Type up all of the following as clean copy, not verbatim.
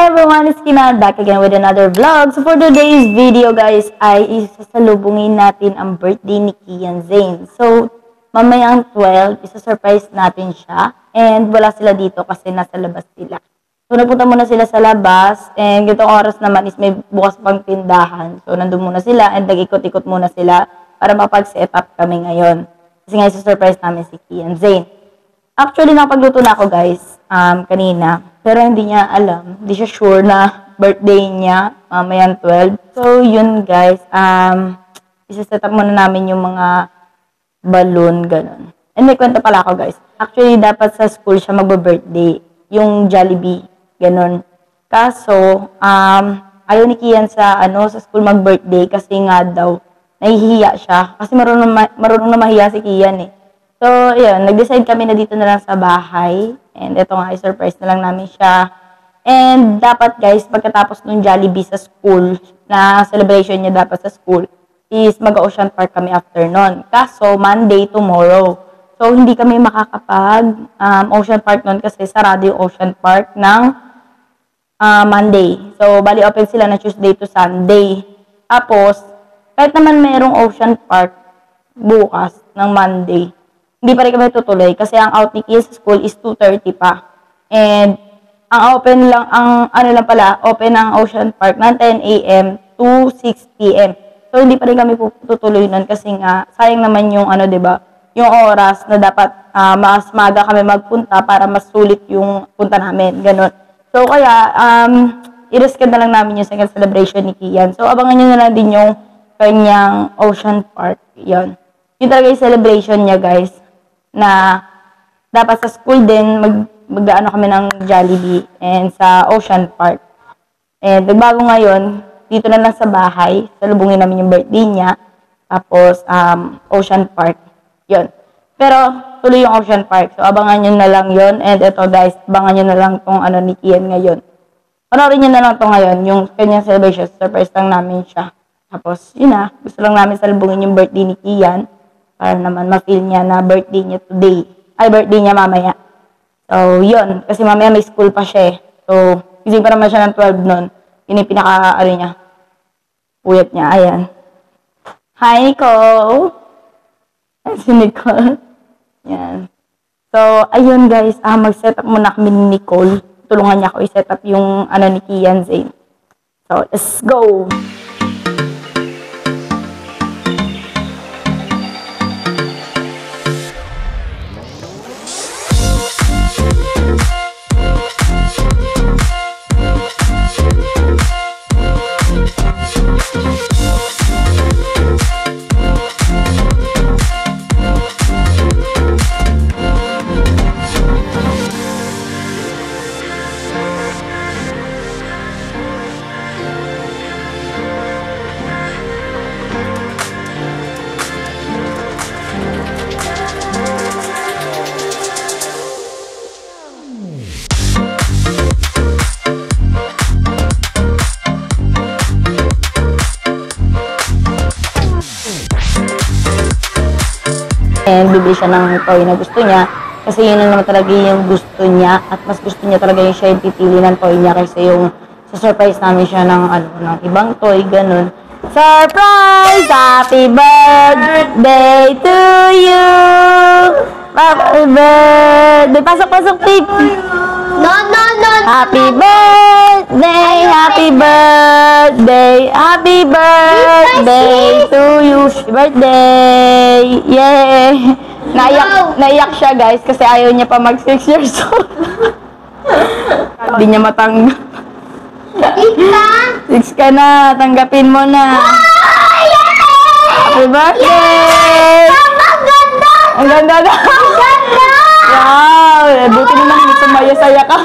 everyone, it's Kina back again with another vlog. So for today's video guys ay isasalubungin natin ang birthday ni Kian Zane. So mamayang 12, isa-surprise natin siya. And wala sila dito kasi nasa labas sila. So nagpunta muna sila sa labas and gitong oras naman is may bukas pang tindahan. So nandun muna sila and nag-ikot-ikot muna sila para mapag-set up kami ngayon. Kasi nga isa-surprise namin si Kian Zane. Actually, nakapagluto na ako guys kanina. Pero hindi niya alam. Hindi siya sure na birthday niya mamayang 12. So, yun guys. Isa-set up muna namin yung mga balloon, ganun. And may kwento pala ako guys. Actually, dapat sa school siya magbe-birthday. Yung Jollibee, ganun. Kaso, ayaw ni Kian sa school mag-birthday kasi nga daw, nahihiya siya. Kasi marunong na mahiya si Kian eh. So, yun, nag-decide kami na dito na lang sa bahay. And ito nga, i-surprise na lang namin siya. And dapat guys, pagkatapos ng Jollibee sa school, na celebration niya dapat sa school, is mag-Ocean Park kami after nun. Kaso, Monday, tomorrow. So, hindi kami makakapag Ocean Park nun kasi sarado yung Ocean Park ng Monday. So, bali open sila na Tuesday to Sunday. Tapos, kahit naman mayroong Ocean Park bukas ng Monday, hindi pa rin kami tutuloy kasi ang out ni Kian sa school is 2:30 pa. And ang open lang, open ang Ocean Park ng 10 a.m. to 6 p.m. So hindi pa rin kami tutuloy nun kasi nga sayang naman yung diba, yung oras na dapat mas maga kami magpunta para mas sulit yung punta namin, ganun. So kaya i-risk na lang namin yung second celebration ni Kian. So abangan niyo na lang din yung kanyang Ocean Park. Yun. Yun talaga yung celebration niya guys. Na dapat sa school din mag-ano kami ng Jollibee and sa Ocean Park. And nagbago ngayon, dito na lang sa bahay, salubungin namin yung birthday niya, tapos Ocean Park. Yun. Pero tuloy yung Ocean Park. So abangan nyo na lang yun. And ito guys, abangan nyo na lang tong ni Kian ngayon. Panoorin nyo na lang to ngayon, yung kanyang celebration. Surprise lang namin siya. Tapos yun na, gusto lang namin salubungin yung birthday ni Kian. Para naman ma-feel niya na birthday niya today. Ay, birthday niya mamaya. So, yun. Kasi mamaya may school pa siya eh. So, gising pa naman siya ng 12 nun. Yun yung niya. Puyat niya. Ayan. Hi, Nicole! Ayan si Nicole. Yan. So, ayun guys. Mag-set up muna kami ni Nicole. Tulungan niya ako i-set up yung ni Kian Zane. So, let's go! And bibili siya ng toy na gusto niya kasi yun na naman talaga yung gusto niya at mas gusto niya talaga yung siya yung pipili ng toy niya kaysa yung surprise namin siya ng ibang toy, ganun. Surprise! Happy birthday to you! Happy birthday! Pasok, Pip! No! Happy birthday! Happy birthday! Happy birthday to you! Happy birthday! Yay! Naiyak siya guys kasi ayaw niya pa mag 6 years old. Hindi niya matanggap. 6 ka na! Tanggapin mo na! Happy birthday! Ang ganda na! Wow! Buti naman hindi sumaya-saya ka.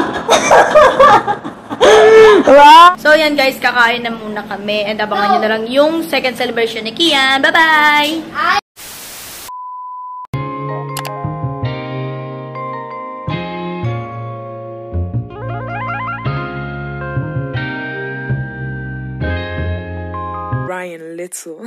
Wow! So yan guys, kakain na muna kami and abangan nyo na lang yung second celebration ni Kian. Bye-bye! Ryan Little.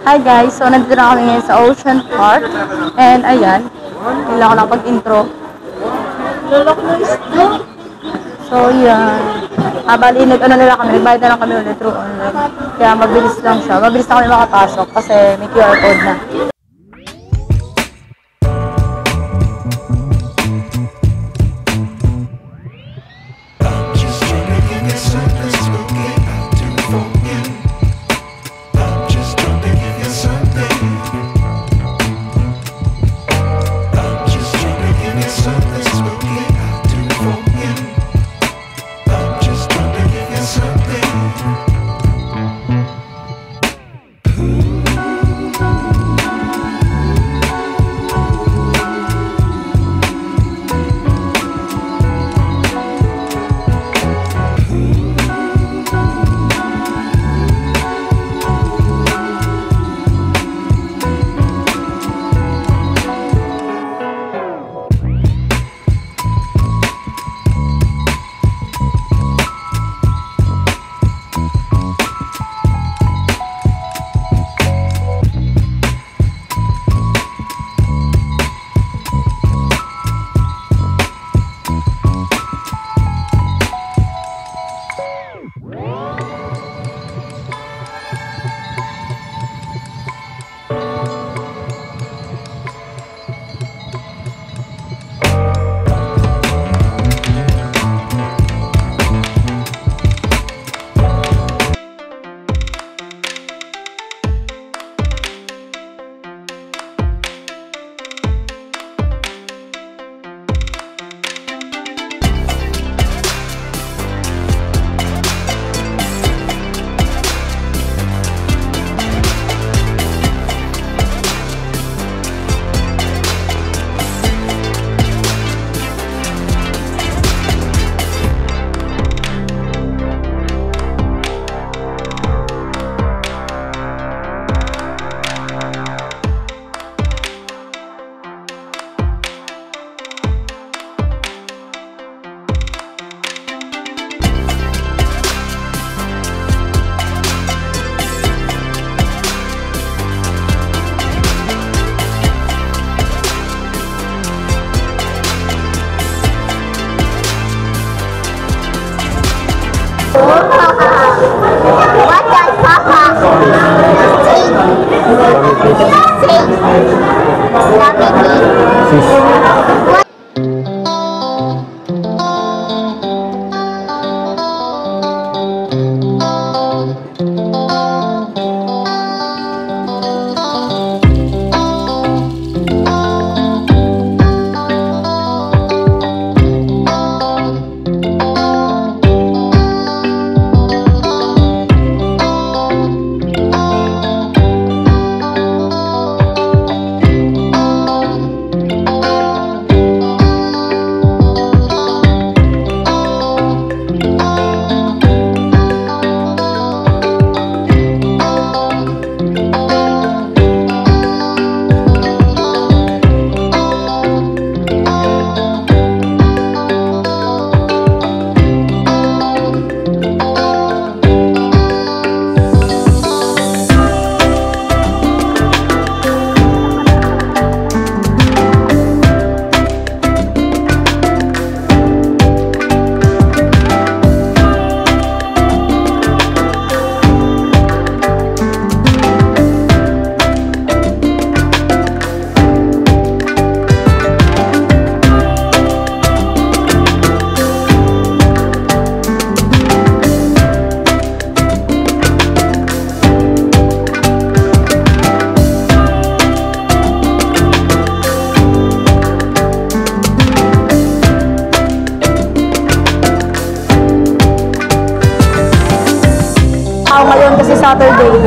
Hi guys, so nandito na kami ngayon sa Ocean Park. And ayan, kailangan ko na pag-intro. Lalak na isda. So yan. Bali, nagbayad na lang kami ulit through online. Kaya mabilis lang siya. Mabilis na kami makapasok kasi may QR code na. What does Papa say? Ngayon kasi Saturday.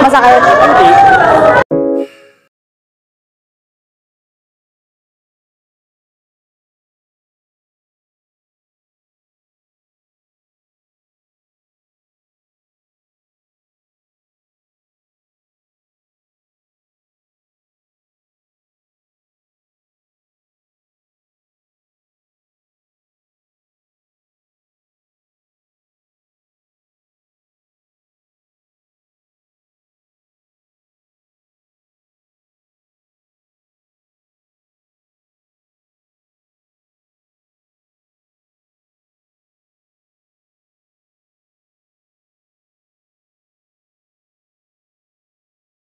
Masakit.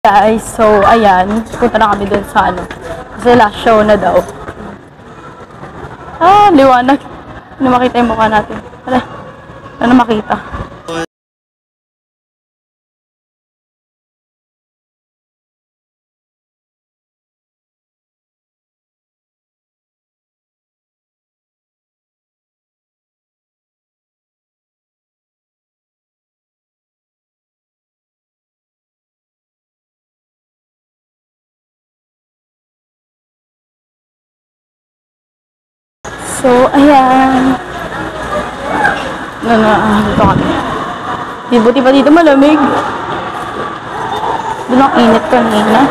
Guys, so ayan, punta na kami dun sa ano. Kasi last show na daw. Liwanag. Ano makita yung mukha natin? Ano makita? So, ayan. Dito kami. Buti pa dito malamig. Doon ang init kanina.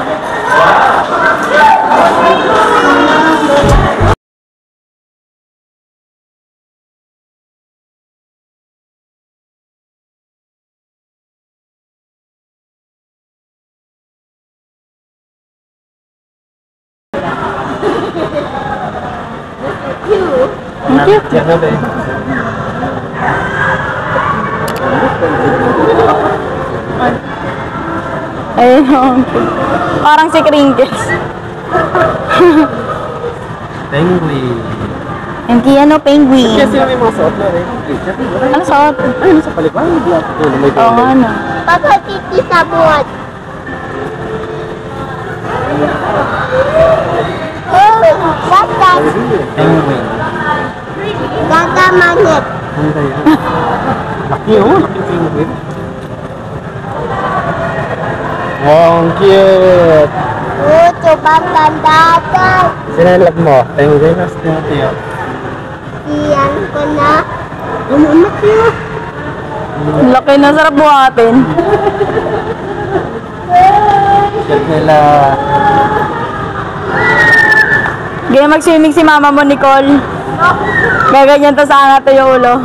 Thank you. Ayun. Parang si Kringles. Penguin. Yung ano, penguin. Kasi may mga suot na rin. Ano suot? Ay, nasa palibang. Oo, ano. Papa, titi sa buhat. Oh, what's that? Penguin. Gata manit. Ano kaya? Laki oh, laki penguin. Wow, ang cute. Oh, coba tandakan. Sinalab mo? Penguin na Timoteo. Iyan ko na. Anak yun. Laki na, sarap buhatin. Cute nila. Gaya mag-swimming si mama mo, Nicole. Gaganyan to sa angat yung ulo.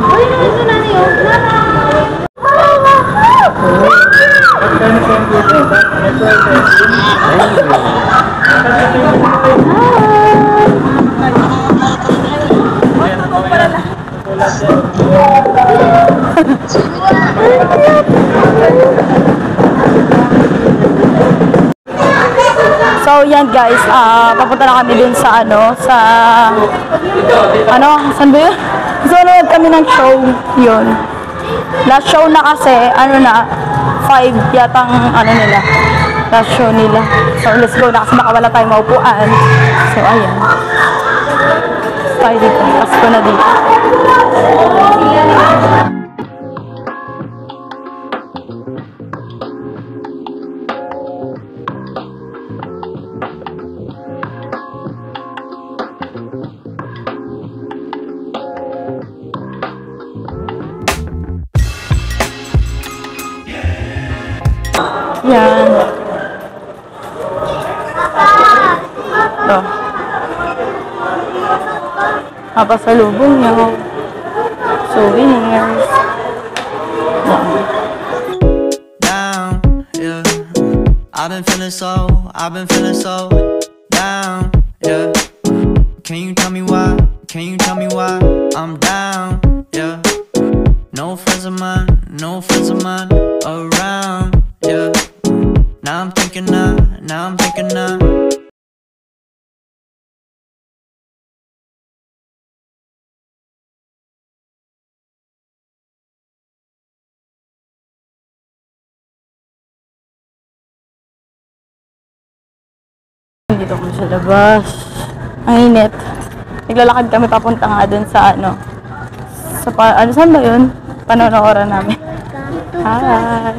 So yan guys, papunta na kami dun sa saan ba yun? So nanood kami ng show, yun. Last show na kasi, 5 yatang nila, last show nila. So let's go na kasi baka wala tayong maupuan. So ayan. Tayo dito, Pasko na dito. Yan. Ito. Papasalubong nyo. Souvenirs. Down, yeah. I've been feeling so down, yeah. Can you tell me why? Can you tell me why I'm down, yeah. No friends of mine around, yeah. Now I'm thinking now. Dito kami sa labas. Ang init. Naglalakad kami papunta nga dun sa saan ba yun? Panonooran namin. Hi!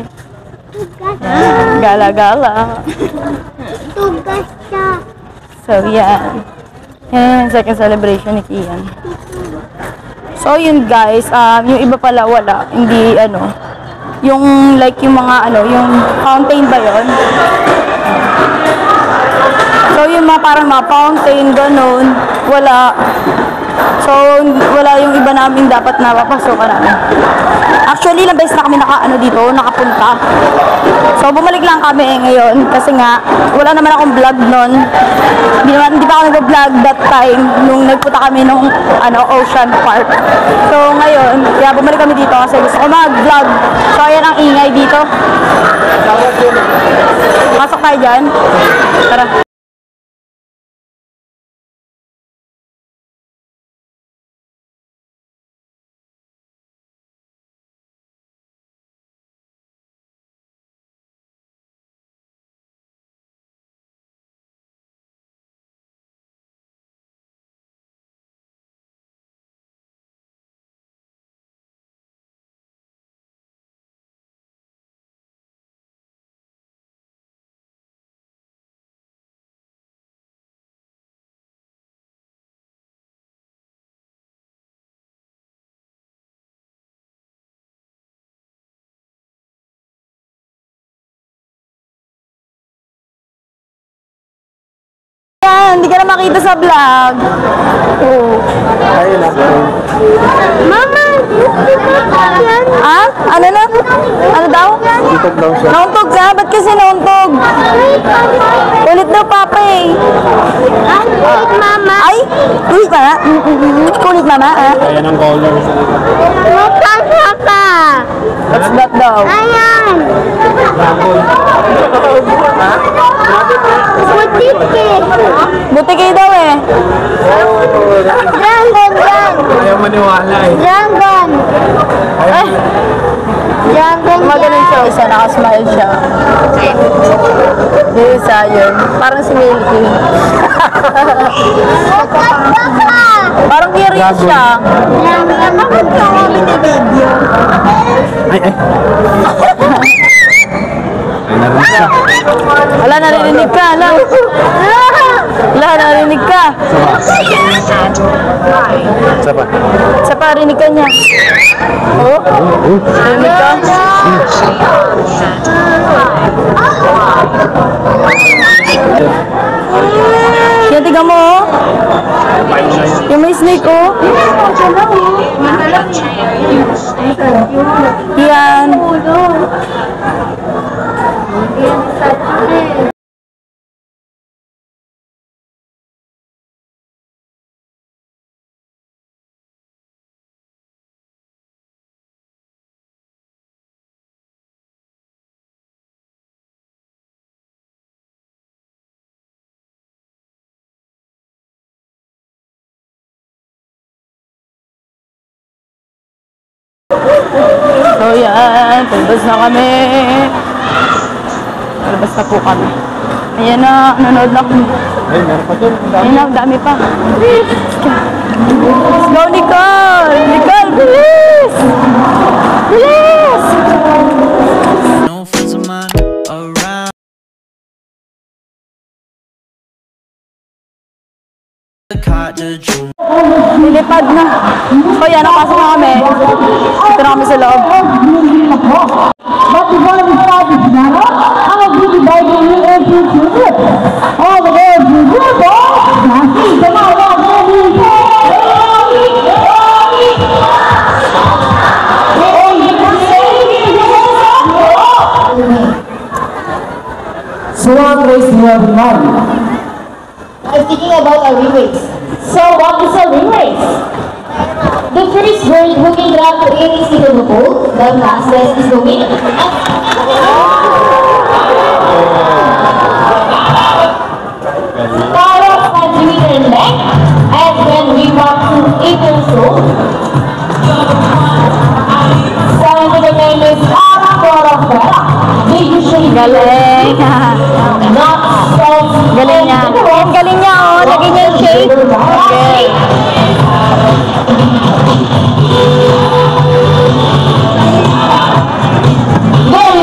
Gala-gala. Tugas siya. So, yan. Yan, second celebration ni Kian. So, yun guys, yung iba pala wala. Hindi, yung like yung mga, yung fountain ba yun? So, yung mga parang mga fountain, ganun, wala. So, wala yung iba namin dapat na papasukan namin. Actually, ilang beses na kami nakapunta. So, bumalik lang kami ngayon kasi nga, wala naman akong vlog nun. Hindi pa ako nag-vlog that time nung nagpunta kami nung Ocean Park. So, ngayon, kaya bumalik kami dito kasi gusto ko mag-vlog. So, ayan ang ingay dito. Pasok tayo dyan. Tara. Hindi ka na makita sa vlog. Oo. Ayun na. Mama, yan. Ah? Ano na? Ano daw? Titog daw siya. Nauntog ka? Ba't kasi nauntog? Ulit daw, papa eh. Wait, Mama. Ay! Ulit mama? Kulit mama, ah? Ayan ang color. Mapasa ka. What's that daw? Ayan. Butik. Butiki daw eh. Dragon. Ayaw maniwala eh. Dragon. Ay! Magaling siya, isa nakasmile siya. Yung isa yun. Parang si Milky. Parang curious siya. Ay. Ay, narinig siya. Wala, narinig ka. Wala, narinig ka. Isa pa. Sa parinig ka niya. Oh? Narinig ka? Yan, tignan mo oh. Yung may snake oh. Yan. So yan, palabas na kami. Palabas na po kami. Ayan na, nanood na kami. Ay, meron pa dun. Ayan na, dami pa. Let's go, Nicole! Nicole, bilis! Bilis! No friends of mine around. The cottage. Nilipad na. So yan, nakasok na kami. Dito na kami sa loob. But before we start this drama, I will be dividing you into two groups. All the girls will do it. Now see, come on, So what race do you have in mind? I'm thinking about a relays. So what is a ring race? The first girl who can grab the earrings into the bowl, the fastest is the winner. Start off at 3 meters length, and when we walk to 8 years old, 7 to the name is Ara Corofera. They usually Galing. not self. Galing niya. Ang galing niya, oh. Lagyan niya yung shade. Okay. Then,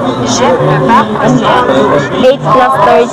8 plus 30.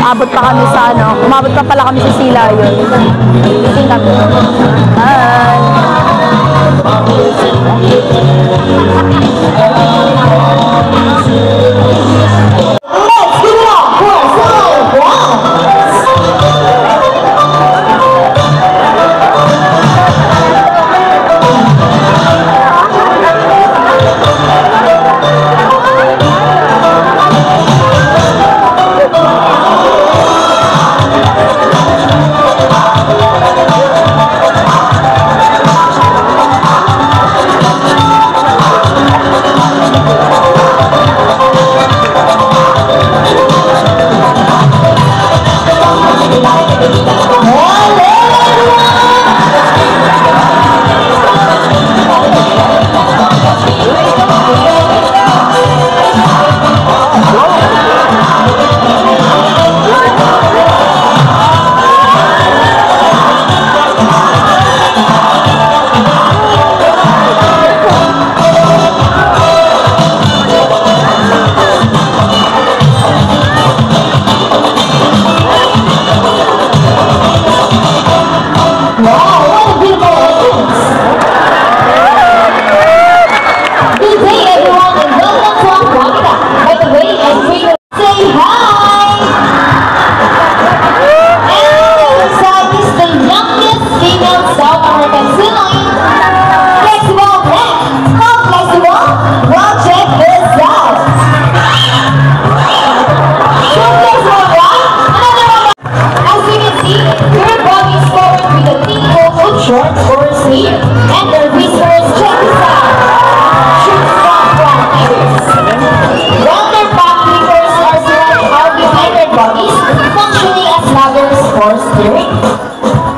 Abot pa kami sa ano, umabot pa pala kami sa sila yun.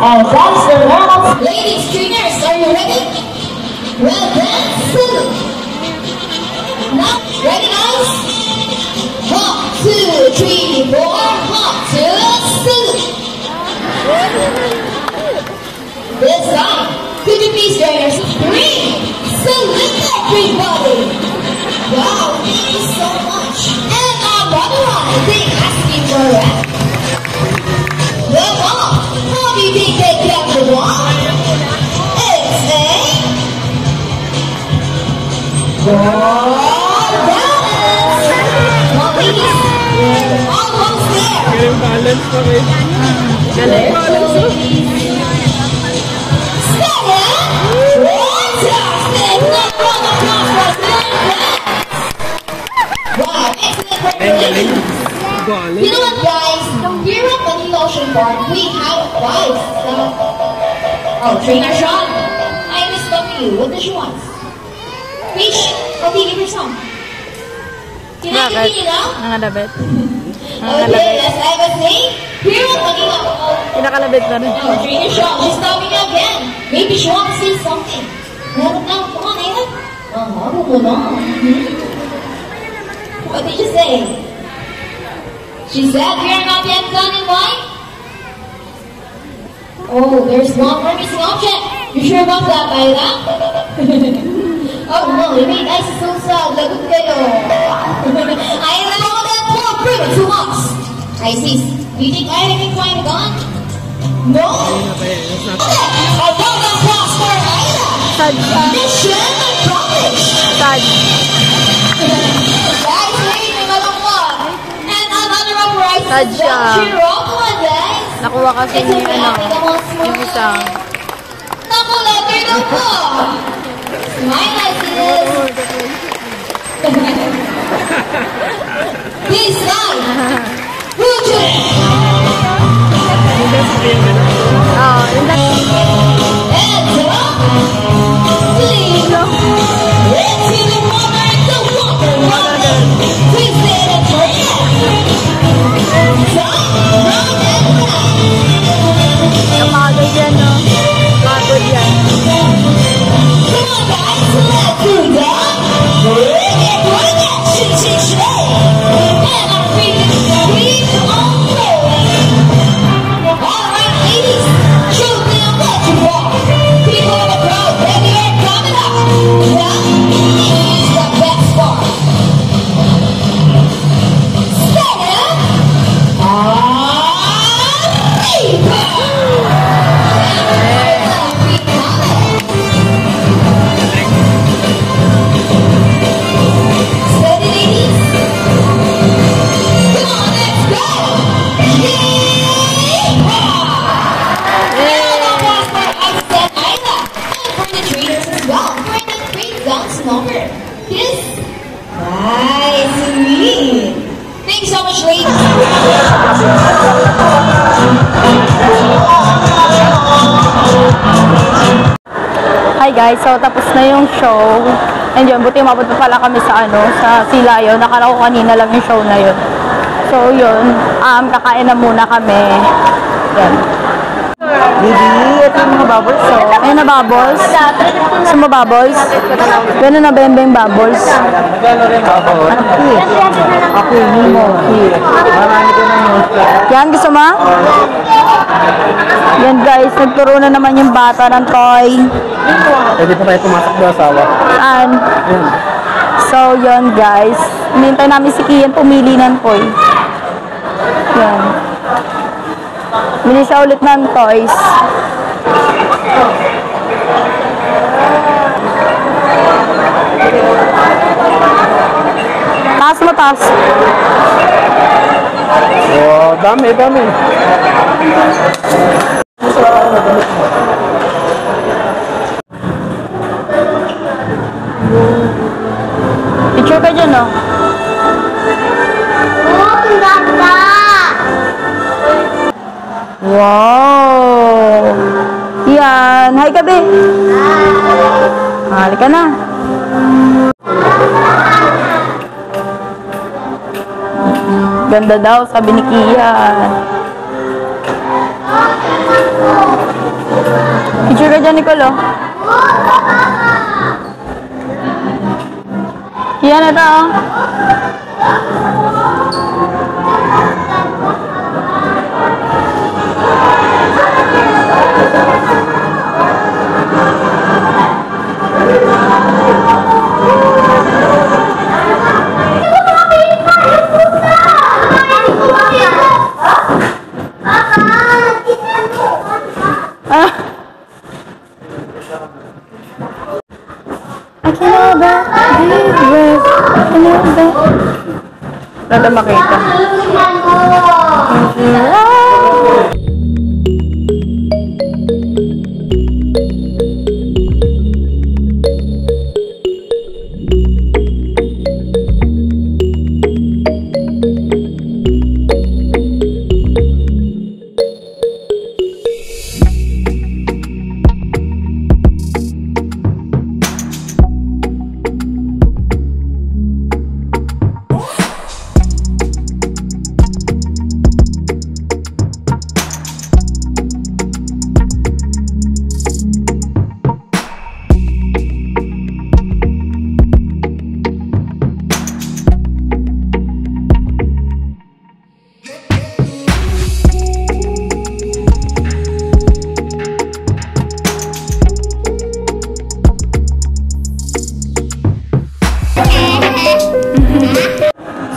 And that's the normal. Ladies, trainers, are you ready? Well then, salute. Now, ready guys? 1, 2, 3, 4, 1, 2, salute. This time, could you please join us? 3, salute everybody. Wow, thank you so much. And by the way, they asked me for that. How do you think they get the one? It's a balance. Well, ladies, almost there. Galing balance pa rin. Galing balance. Second, fantastic. Let's round of applause for Sylvia. Wow, excellent preparation. You know what, guys? Here at Manila Ocean Park, we have 5. Oh, Trainer Sean, I miss you. What does she want? Fish? I'll give her some. Can I continue now? Nangalabit. Okay, as I was saying, here at Manila. Pinakalabit na rin. Oh, Trainer Sean, she's stopping again. Maybe she wants to say something. Meron na. Come on, Ayla. Come on. What did you say? She said, we are not yet done in why? Oh, there's one more missing object. You sure about that, Ayla? Oh no, you made ice so sad. Lagot kayo. Ayla, all that poor prima too much. I see. Do you think Ayla can find a gun? No. A round of applause for Ayla. Mission accomplished. Sad. Guys, wait, may malangkot. And another uprise Sad is siya. the Chiro. Come on, guys. Nakuha kasi It's ni, okay, yung isa. Naku, letter daw po. Smile, I see this. Please, guys. Future. Oh, yun na. Heads up. Please. Let's see the water and the water. Please say it for you. Top, round and round. Napagod yan, no? Pagod yan. Come on, guys, let's do that. Bring it, shake, shake, shake. And I'm freaking sweet on rolling. All right, ladies, show them what you want. People in the crowd, baby, are coming up. That is the best part. Stand Steady, ladies. Come on, let's go. Yeehaw! Round of applause for Ice and Ayla, and for the trainers as well for the great dance number. Yes. Nice, sweet. Thanks so much, ladies. Hi guys, so tapos na yung show. And yun, buti umabot pa pala kami sa sa Silayo. Nakala ko kanina lang yung show na yun. So yun, kakain na muna kami. Yan. Bibi, ito yung mga bubbles. So, Ayun na bubbles. Gusto mo bubbles? Gano'n na bembe yung bubbles. magkano rin bubbles? Ako, hindi mo. Marami ko ng Yan, gusto mo? Yan guys, nagturo na naman yung bata ng toy. Pwede pa tayo pumasok doon asawa. And, so yun guys, hinintay namin si Kian pumili ng toy. Yan. Bili siya ulit ng toys. Taas mo, taas. Oh, dami, dami. Picture ka dyan, no? Wow! Yan! Hi, Kabi! Hi! Halika na! Ganda daw, sabi ni Kian. Picture ka dyan, Nicole, oh. Kian, ito, oh. Nada makita.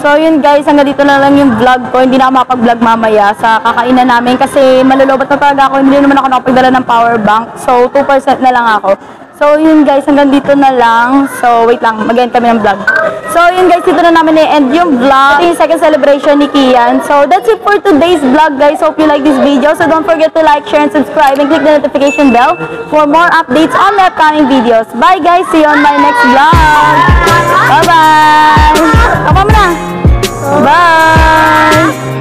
So yun guys, hanggang dito na lang yung vlog ko. Hindi na ako mapag-vlog mamaya sa kakainan namin kasi malulobot na talaga ako. Hindi naman ako nakapagdala ng power bank. So 2% na lang ako. So yun guys, hanggang dito na lang. So wait lang, mag-end kami ng vlog. So yun guys, dito na namin i-end yung vlog. Ito yung second celebration ni Kian. So that's it for today's vlog guys. Hope you like this video. So don't forget to like, share, and subscribe and click the notification bell for more updates on my upcoming videos. Bye guys, see you on my next vlog. Bye bye. Tama mo na. Bye.